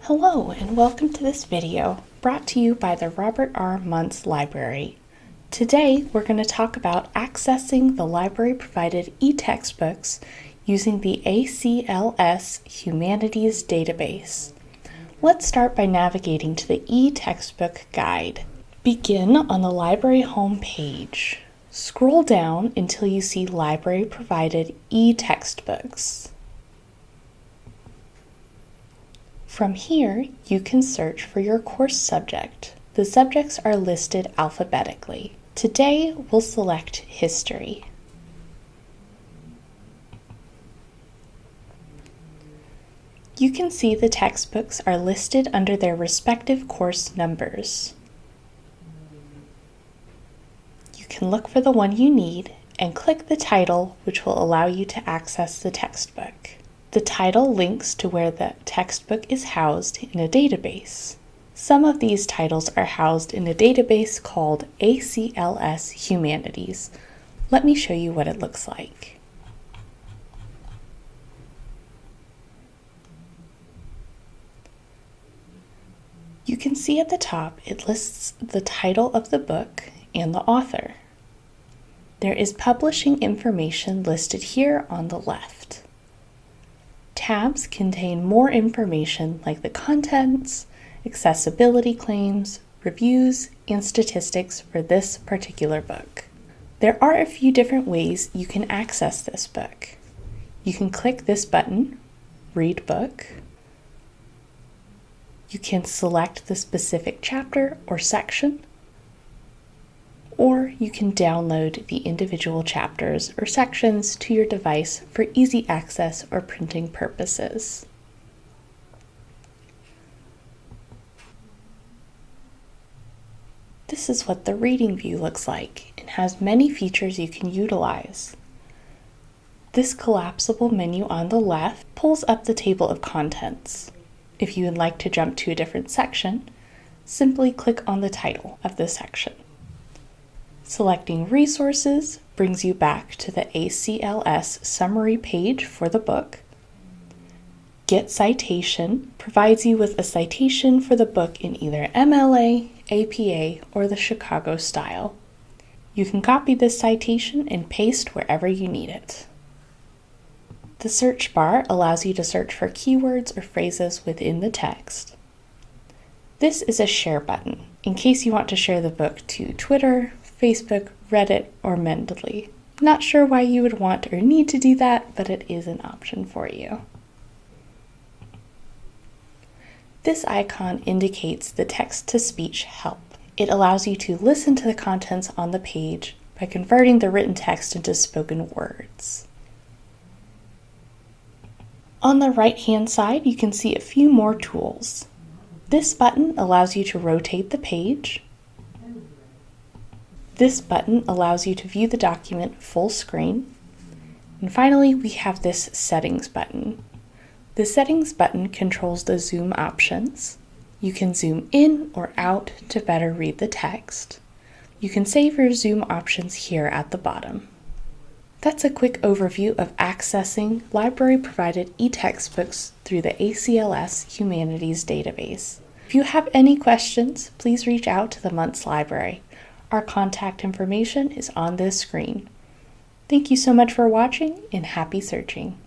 Hello and welcome to this video brought to you by the Robert R. Muntz Library. Today we're going to talk about accessing the library-provided eTextbooks using the ACLS Humanities database. Let's start by navigating to the eTextbook guide. Begin on the library home page. Scroll down until you see Library-Provided eTextbooks. From here, you can search for your course subject. The subjects are listed alphabetically. Today, we'll select History. You can see the textbooks are listed under their respective course numbers. You can look for the one you need and click the title, which will allow you to access the textbook. The title links to where the textbook is housed in a database. Some of these titles are housed in a database called ACLS Humanities. Let me show you what it looks like. You can see at the top it lists the title of the book and the author. There is publishing information listed here on the left. Tabs contain more information like the contents, accessibility claims, reviews, and statistics for this particular book. There are a few different ways you can access this book. You can click this button, Read Book. You can select the specific chapter or section, or you can download the individual chapters or sections to your device for easy access or printing purposes. This is what the reading view looks like and has many features you can utilize. This collapsible menu on the left pulls up the table of contents. If you would like to jump to a different section, simply click on the title of the section. Selecting Resources brings you back to the ACLS summary page for the book. Get Citation provides you with a citation for the book in either MLA, APA, or the Chicago style. You can copy this citation and paste wherever you need it. The search bar allows you to search for keywords or phrases within the text. This is a share button, in case you want to share the book to Twitter, Facebook, Reddit, or Mendeley. Not sure why you would want or need to do that, but it is an option for you. This icon indicates the text-to-speech help. It allows you to listen to the contents on the page by converting the written text into spoken words. On the right-hand side, you can see a few more tools. This button allows you to rotate the page. This button allows you to view the document full screen. And finally, we have this Settings button. The Settings button controls the zoom options. You can zoom in or out to better read the text. You can save your zoom options here at the bottom. That's a quick overview of accessing library-provided eTextbooks through the ACLS Humanities database. If you have any questions, please reach out to the Muntz Library. Our contact information is on this screen. Thank you so much for watching and happy searching.